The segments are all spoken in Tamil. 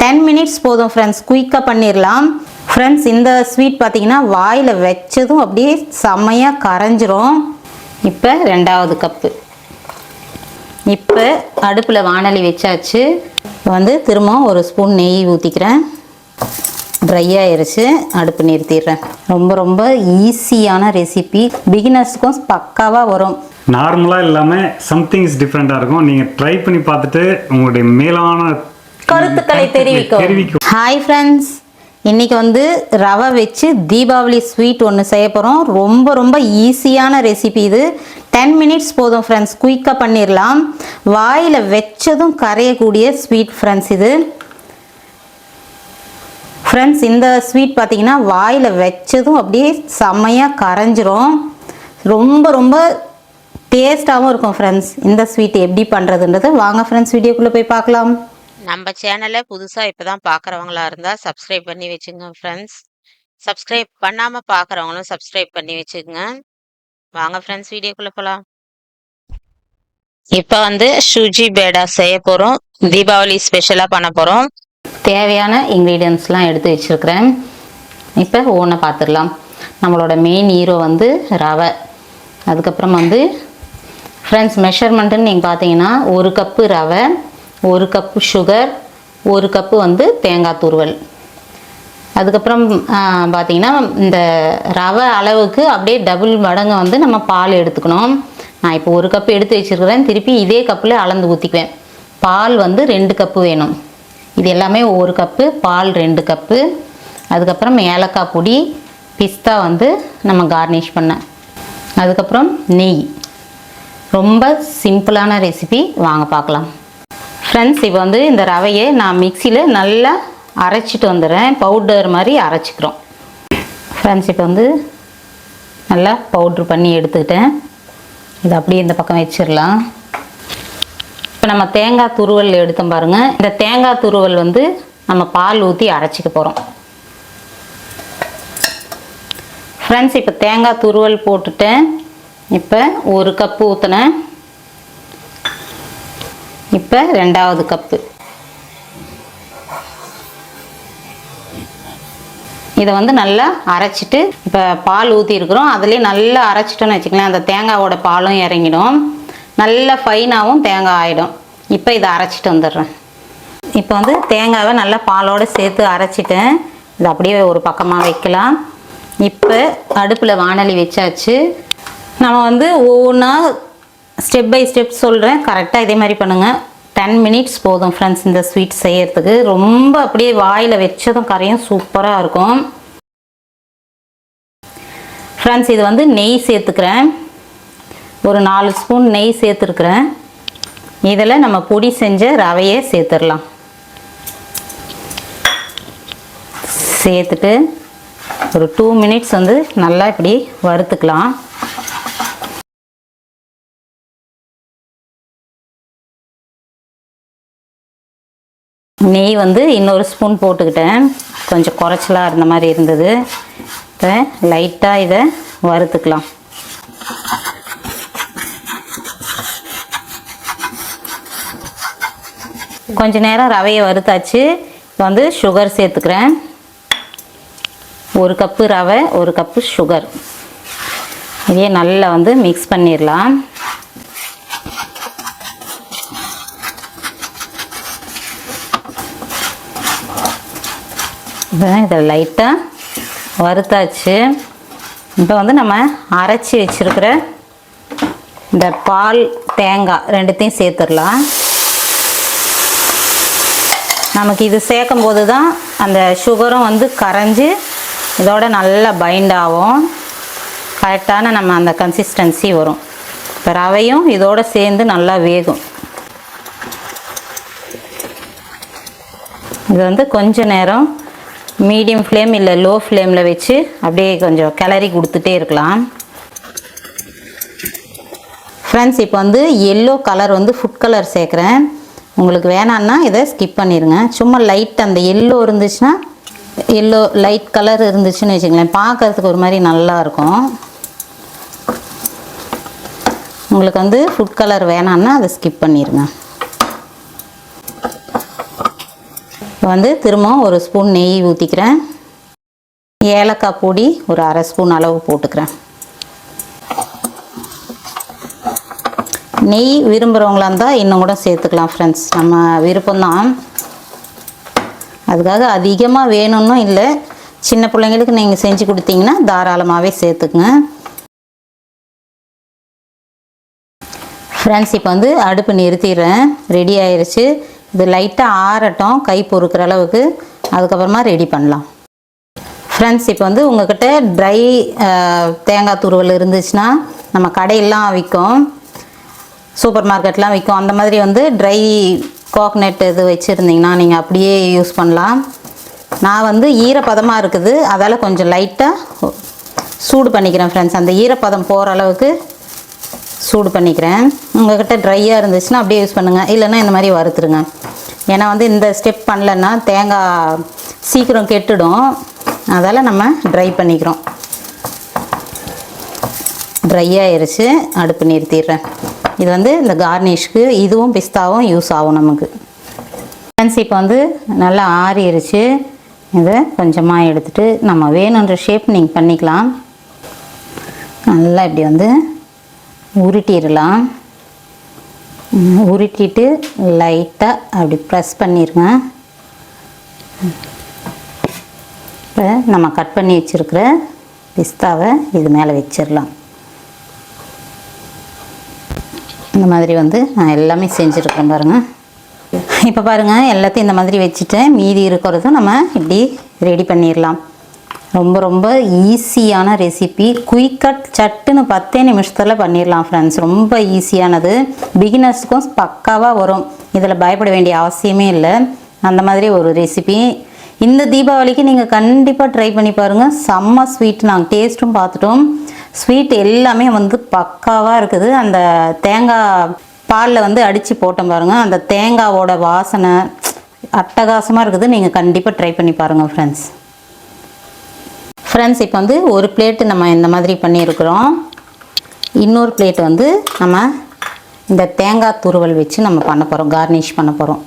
10 மினிட்ஸ் போதும் ஃப்ரெண்ட்ஸ், குயிக்காக பண்ணிடலாம். ஃப்ரெண்ட்ஸ் இந்த ஸ்வீட் பார்த்தீங்கன்னா வாயில் வச்சதும் அப்படியே செம்மையாக கரைஞ்சிரும். இப்போ 2வது கப்பு. இப்போ அடுப்பில் வாணலி வச்சாச்சு. திரும்பவும் ஒரு ஸ்பூன் நெய் ஊற்றிக்கிறேன். ட்ரை ஆயிருச்சு, அடுப்பு நிறுத்திடுறேன். ரொம்ப ரொம்ப ஈஸியான ரெசிபி, பிகினர்ஸ்க்கும் பக்காவாக வரும். நார்மலாக இல்லாமல் சம்திங்ஸ் டிஃப்ரெண்ட்டாக இருக்கும். நீங்கள் ட்ரை பண்ணி பார்த்துட்டு உங்களுடைய மேலான கருத்துக்களை தெரிவிக்கும். ஹாய் ஃப்ரெண்ட்ஸ், இன்றைக்கி ரவை வச்சு தீபாவளி ஸ்வீட் ஒன்று செய்ய போகிறோம். ரொம்ப ரொம்ப ஈஸியான ரெசிபி இது. 10 மினிட்ஸ் போதும் ஃப்ரெண்ட்ஸ், குயிக்காக பண்ணிடலாம். வாயில் வச்சதும் கரையக்கூடிய ஸ்வீட் ஃப்ரெண்ட்ஸ் இது. ஃப்ரெண்ட்ஸ் இந்த ஸ்வீட் பார்த்தீங்கன்னா வாயில் வச்சதும் அப்படியே செம்மையாக கரைஞ்சிரும். ரொம்ப ரொம்ப டேஸ்ட்டாகவும் இருக்கும் ஃப்ரெண்ட்ஸ். இந்த ஸ்வீட் எப்படி பண்ணுறதுன்றது வாங்க ஃப்ரெண்ட்ஸ் வீடியோக்குள்ளே போய் பார்க்கலாம். நம்ம சேனலை புதுசாக இப்போ தான் பார்க்குறவங்களா இருந்தால் சப்ஸ்கிரைப் பண்ணி வச்சுங்க ஃப்ரெண்ட்ஸ். சப்ஸ்கிரைப் பண்ணாமல் பார்க்குறவங்களும் சப்ஸ்கிரைப் பண்ணி வச்சுக்கோங்க. வாங்க ஃப்ரெண்ட்ஸ் வீடியோக்குள்ளே போகலாம். இப்போ சூஜி பேடா செய்ய போகிறோம். தீபாவளி ஸ்பெஷலாக பண்ண போகிறோம். தேவையான இன்க்ரீடியன்ட்ஸ்லாம் எடுத்து வச்சுருக்கிறேன். இப்போ ஒவ்வொன்றை பார்த்துடலாம். நம்மளோட மெயின் ஹீரோ ரவை. அதுக்கப்புறம் ஃப்ரெண்ட்ஸ் மெஷர்மெண்ட்டுன்னு நீங்கள் பார்த்தீங்கன்னா 1 கப்பு ரவை, 1 கப்பு சுகர், 1 கப்பு தேங்காய் துருவல். அதுக்கப்புறம் பார்த்தீங்கன்னா இந்த ரவை அளவுக்கு அப்படியே டபுள் மடங்கு நம்ம பால் எடுத்துக்கணும். நான் இப்போ 1 கப்பு எடுத்து வச்சுருக்கிறேன். திருப்பி இதே கப்பில் அளந்து ஊற்றிக்குவேன். பால் 2 கப்பு வேணும். இது எல்லாமே 1 கப்பு, பால் 2 கப்பு. அதுக்கப்புறம் ஏலக்காய் பொடி, பிஸ்தா நம்ம கார்னிஷ் பண்ண. அதுக்கப்புறம் நெய். ரொம்ப சிம்பிளான ரெசிபி, வாங்க பார்க்கலாம். ஃப்ரெண்ட்ஸ் இப்போ இந்த ரவையை நான் மிக்சியில் நல்லா அரைச்சிட்டு வந்துடுறேன். பவுடர் மாதிரி அரைச்சிக்கிறோம். ஃப்ரெண்ட்ஸ் இப்போ நல்லா பவுட்ரு பண்ணி எடுத்துக்கிட்டேன். இது அப்படியே இந்த பக்கம் வச்சிடலாம். இப்போ நம்ம தேங்காய் துருவல் எடுத்தோம் பாருங்கள். இந்த தேங்காய் துருவல் நம்ம பால் ஊற்றி அரைச்சிக்க போகிறோம். ஃப்ரெண்ட்ஸ் இப்போ தேங்காய் துருவல் போட்டுட்டேன். இப்போ 1 கப்பு ஊற்றினேன். இப்போ 2வது கப்பு. இதை நல்லா அரைச்சிட்டு இப்போ பால் ஊற்றிருக்கிறோம். அதுலேயே நல்லா அரைச்சிட்டோன்னு வச்சுக்கலாம். அந்த தேங்காயோட பாலும் இறங்கிடும், நல்ல ஃபைனாகவும் தேங்காய் ஆகிடும். இப்போ இதை அரைச்சிட்டு வந்துடுறேன். இப்போ தேங்காவை நல்லா பாலோடு சேர்த்து அரைச்சிட்டேன். இது அப்படியே ஒரு பக்கமாக வைக்கலாம். இப்போ அடுப்பில் வாணலி வச்சாச்சு. நம்ம ஒவ்வொன்றா ஸ்டெப் பை ஸ்டெப் சொல்கிறேன், கரெக்டாக இதே மாதிரி பண்ணுங்கள். 10 மினிட்ஸ் போதும் ஃப்ரெண்ட்ஸ் இந்த ஸ்வீட் செய்யறதுக்கு. ரொம்ப அப்படியே வாயில் வச்சதும் கரையும் சூப்பராக இருக்கும். ஃப்ரெண்ட்ஸ் இது நெய் சேர்த்துக்கிறேன். ஒரு 4 ஸ்பூன் நெய் சேர்த்துருக்குறேன். இதில் நம்ம பொடி செஞ்ச ரவையை சேர்த்துடலாம். சேர்த்துட்டு ஒரு 2 மினிட்ஸ் நல்லா இப்படி வறுத்துக்கலாம். நெய் இன்னொரு ஸ்பூன் போட்டுக்கிட்டேன். கொஞ்சம் குறைச்சலாக இருந்த மாதிரி இருந்தது. இப்போ லைட்டாக இதை வறுத்துக்கலாம். கொஞ்ச நேரம் ரவையை வறுத்தாச்சு. இப்போ சுகர் சேர்த்துக்கிறேன். 1 கப்பு ரவை, 1 கப்பு சுகர். இதே நல்லா மிக்ஸ் பண்ணிடலாம். இதை லைட்டாக வறுத்தாச்சு. இப்போ நம்ம அரைச்சி வச்சுருக்கிற இந்த பால், தேங்காய் ரெண்டுத்தையும் சேர்த்துடலாம். நமக்கு இது சேர்க்கும் போது தான் அந்த சுகரும் கரைஞ்சி இதோட நல்லா பைண்ட் ஆகும். கரெக்டான நம்ம அந்த கன்சிஸ்டன்சி வரும். இப்போ ரவையும் இதோடு சேர்ந்து நல்லா வேகும். இது கொஞ்ச நேரம் மீடியம் ஃப்ளேம் இல்லை லோ ஃப்ளேமில் வச்சு அப்படியே கொஞ்சம் கிளறி கொடுத்துட்டே இருக்கலாம். ஃப்ரெண்ட்ஸ் இப்போ எல்லோ கலர் ஃபுட் கலர் சேர்க்குறேன். உங்களுக்கு வேணான்னா இதை ஸ்கிப் பண்ணிடுங்க. சும்மா லைட் அந்த எல்லோ இருந்துச்சுன்னா, எல்லோ லைட் கலர் இருந்துச்சுன்னு வச்சுங்களேன், பார்க்கறதுக்கு ஒரு மாதிரி நல்லாயிருக்கும். உங்களுக்கு ஃபுட் கலர் வேணான்னா அதை ஸ்கிப் பண்ணிடுங்க. இப்போ வந்து திரும்பவும் ஒரு ஸ்பூன் நெய் ஊற்றிக்கிறேன். ஏலக்காய் பொடி ஒரு அரை ஸ்பூன் அளவு போட்டுக்கிறேன். நெய் விரும்புகிறவங்களா இருந்தால் இன்னும் கூட சேர்த்துக்கலாம் ஃப்ரெண்ட்ஸ், நம்ம விருப்பம்தான். அதுக்காக அதிகமாக வேணும்னும் இல்லை, சின்ன பிள்ளைங்களுக்கு நீங்கள் செஞ்சு கொடுத்தீங்கன்னா தாராளமாகவே சேர்த்துக்குங்க ஃப்ரெண்ட்ஸ். இப்போ வந்து அடுப்பு நிறுத்திடுறேன், ரெடி ஆயிடுச்சு. இது லைட்டாக ஆறட்டும், கை பொறுக்கிற அளவுக்கு, அதுக்கப்புறமா ரெடி பண்ணலாம் ஃப்ரெண்ட்ஸ். இப்போ வந்து உங்கள்கிட்ட ட்ரை தேங்காய் துருவல் இருந்துச்சுன்னா, நம்ம கடையெல்லாம் விற்கும், சூப்பர் மார்க்கெட்லாம் விற்கும், அந்த மாதிரி வந்து ட்ரை கோகனட் இது வச்சுருந்தீங்கன்னா நீங்கள் அப்படியே யூஸ் பண்ணலாம். நான் வந்து ஈரப்பதமாக இருக்குது, அதால் கொஞ்சம் லைட்டாக சூடு பண்ணிக்கிறேன் ஃப்ரெண்ட்ஸ். அந்த ஈரப்பதம் போகிற அளவுக்கு சூடு பண்ணிக்கிறேன். உங்கள்கிட்ட ட்ரையாக இருந்துச்சுன்னா அப்படியே யூஸ் பண்ணுங்கள், இல்லைன்னா இந்த மாதிரி வறுத்துருங்க. ஏன்னா வந்து இந்த ஸ்டெப் பண்ணலன்னா தேங்காய் சீக்கிரம் கெட்டுடும், அதால் நம்ம ட்ரை பண்ணிக்கிறோம். ட்ரை ஆயிருச்சு, அடுப்பு நிறுத்திடுறேன். இது வந்து இந்த கார்னிஷ்க்கு இதுவும் பிஸ்தாவும் யூஸ் ஆகும் நமக்கு ஃப்ரெண்ட்ஸ். இப்போ வந்து நல்லா ஆறிடுச்சு. இதை கொஞ்சமாக எடுத்துகிட்டு நம்ம வேணுன்ற ஷேப் நீங்கள் பண்ணிக்கலாம். நல்லா இப்படி வந்து உருட்டிடலாம். உருட்டிட்டு லைட்டாக அப்படி ப்ரெஸ் பண்ணிடுங்க. இப்போ நம்ம கட் பண்ணி வச்சுருக்கிற பிஸ்தாவை இது மேலே வச்சிடலாம். இந்த மாதிரி வந்து நான் எல்லாமே செஞ்சுருக்கேன் பாருங்கள். இப்போ பாருங்கள், எல்லாத்தையும் இந்த மாதிரி வச்சுட்டேன். மீதி இருக்கிறதும் நம்ம இப்படி ரெடி பண்ணிடலாம். ரொம்ப ரொம்ப ஈஸியான ரெசிபி, குயிக்காக சட்டுன்னு 10 நிமிஷத்தில் பண்ணிடலாம் ஃப்ரெண்ட்ஸ். ரொம்ப ஈஸியானது, பிகினர்ஸுக்கும் பக்காவாக வரும், இதில் பயப்பட வேண்டிய அவசியமே இல்லை. அந்த மாதிரி ஒரு ரெசிபி இந்த தீபாவளிக்கு நீங்கள் கண்டிப்பாக ட்ரை பண்ணி பாருங்கள். செம்ம ஸ்வீட், நாங்கள் டேஸ்ட்டும் பார்த்துட்டோம். ஸ்வீட் எல்லாமே வந்து பக்காவாக இருக்குது. அந்த தேங்காய் பாலில் வந்து அடித்து போட்டோம் பாருங்கள், அந்த தேங்காவோட வாசனை அட்டகாசமாக இருக்குது. நீங்கள் கண்டிப்பாக ட்ரை பண்ணி பாருங்கள் ஃப்ரெண்ட்ஸ். இப்போ வந்து ஒரு பிளேட்டு நம்ம இந்த மாதிரி பண்ணியிருக்கிறோம். இன்னொரு பிளேட் வந்து நம்ம இந்த தேங்காய் துருவல் வச்சு நம்ம பண்ண போகிறோம், கார்னிஷ் பண்ண போகிறோம்.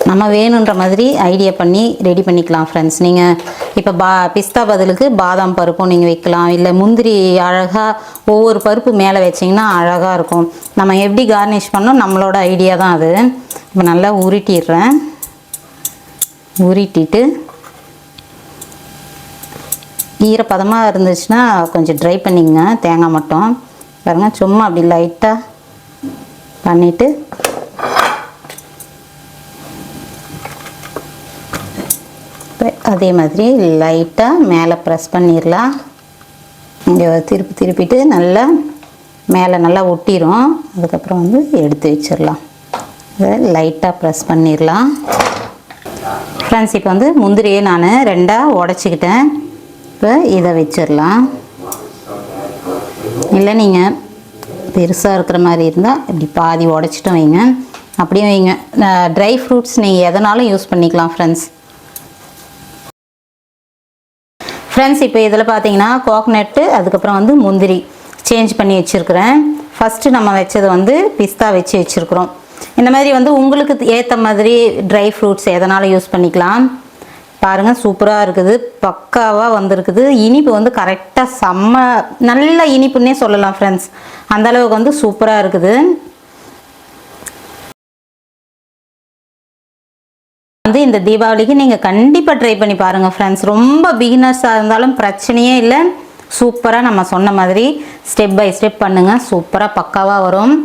நம்ம வேணுன்ற மாதிரி ஐடியா பண்ணி ரெடி பண்ணிக்கலாம் ஃப்ரெண்ட்ஸ். நீங்கள் இப்போ பிஸ்தா பதிலுக்கு பாதாம் பருப்பும் நீங்கள் வைக்கலாம், இல்லை முந்திரி அழகாக ஒவ்வொரு பருப்பு மேலே வச்சிங்கன்னா அழகாக இருக்கும். நம்ம எப்படி கார்னிஷ் பண்ணோம் நம்மளோட ஐடியா தான் அது. இப்போ நல்லா உருட்டிடுறேன். உருட்டிட்டு ஈரப்பதமாக இருந்துச்சுன்னா கொஞ்சம் ட்ரை பண்ணிங்க தேங்காய் மட்டும் பாருங்கள். சும்மா அப்படி லைட்டாக பண்ணிவிட்டு அதே மாதிரி லைட்டாக மேலே ப்ரெஸ் பண்ணிடலாம். இங்கே திருப்பிட்டு நல்லா மேலே நல்லா ஒட்டிடும். அதுக்கப்புறம் வந்து எடுத்து வச்சிடலாம். இதை லைட்டாக ப்ரெஸ் பண்ணிடலாம் ஃப்ரெண்ட்ஸ். இப்போ வந்து முந்திரியை நான் 2ஆக உடச்சிக்கிட்டேன். இப்போ இதை வச்சிடலாம். இல்லை நீங்கள் பெருசாக இருக்கிற மாதிரி இருந்தால் இப்படி பாதி உடச்சிட்டும் வைங்க, அப்படியே வைங்க. ட்ரை ஃப்ரூட்ஸ் நீங்கள் எதனாலும் யூஸ் பண்ணிக்கலாம் ஃப்ரெண்ட்ஸ். இப்போ இதில் பார்த்தீங்கன்னா கோகனட்டு, அதுக்கப்புறம் வந்து முந்திரி சேஞ்ச் பண்ணி வச்சுருக்கிறேன். ஃபஸ்ட்டு நம்ம வச்சது வந்து பிஸ்தா வச்சு வச்சுருக்குறோம். இந்த மாதிரி வந்து உங்களுக்கு ஏற்ற மாதிரி ட்ரை ஃப்ரூட்ஸ் எதனாலும் யூஸ் பண்ணிக்கலாம். பாருங்கள், சூப்பராக இருக்குது, பக்காவாக வந்திருக்குது. இனிப்பு வந்து கரெக்டாக செம்ம நல்ல இனிப்புன்னே சொல்லலாம் ஃப்ரெண்ட்ஸ். அந்தளவுக்கு வந்து சூப்பராக இருக்குது. வந்து இந்த தீபாவளிக்கு நீங்கள் கண்டிப்பாக ட்ரை பண்ணி பாருங்கள் ஃப்ரெண்ட்ஸ். ரொம்ப பிகினர்ஸாக இருந்தாலும் பிரச்சனையே இல்லை. சூப்பராக நம்ம சொன்ன மாதிரி ஸ்டெப் பை ஸ்டெப் பண்ணுங்கள், சூப்பராக பக்காவாக வரும்.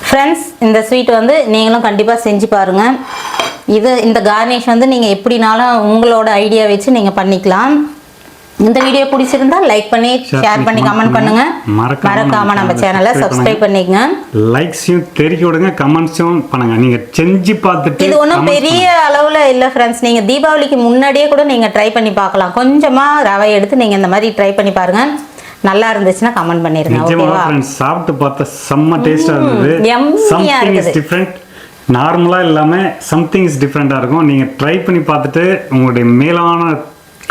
ஃப்ரெண்ட்ஸ், இந்த ஸ்வீட் வந்து நீங்களும் கண்டிப்பாக செஞ்சு பாருங்கள். இந்த கார்னிஷ் வந்து நீங்கள் எப்படினாலும் உங்களோட ஐடியா வச்சு நீங்கள் பண்ணிக்கலாம். இந்த வீடியோ பிடிச்சிருந்தா லைக் பண்ணி ஷேர் பண்ணி கமெண்ட் பண்ணுங்க. மறக்காம நம்ம சேனலை சப்ஸ்கிரைப் பண்ணிக்கங்க. லைக்ஸையும் தெரிவிக்க விடுங்க, கமெண்ட்ஸும் பண்ணுங்க. நீங்க செஞ்சு பார்த்துட்டு இது ஒன்றும் பெரிய அளவுல இல்லை ஃப்ரெண்ட்ஸ். நீங்க தீபாவளிக்கு முன்னாடியே கூட நீங்க ட்ரை பண்ணி பார்க்கலாம். கொஞ்சமா ரவை எடுத்து நீங்க இந்த மாதிரி ட்ரை பண்ணி பாருங்க. நல்லா இருந்துச்சுன்னா கமெண்ட் பண்ணிருங்க. ஓகேவா ஃப்ரெண்ட்ஸ்? சாப்பிட்டு பார்த்தா செம்ம டேஸ்டா இருந்தது. Something is different. நார்மலா இல்லாம சம்திங் இஸ் டிஃபரெண்டா இருக்கும். நீங்க ட்ரை பண்ணி பார்த்துட்டு உங்களுடைய மேலான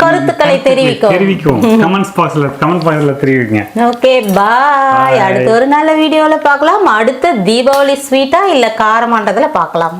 கருத்துக்களை தெரிவிக்கும் கமெண்ட் பாக்ஸ்ல தெரிவிங்க. Okay bye. அடுத்த ஒரு நல்ல வீடியோல பார்க்கலாம். அடுத்த தீபாவளி ஸ்வீட்டா இல்ல காரமான்றதுல பார்க்கலாம்.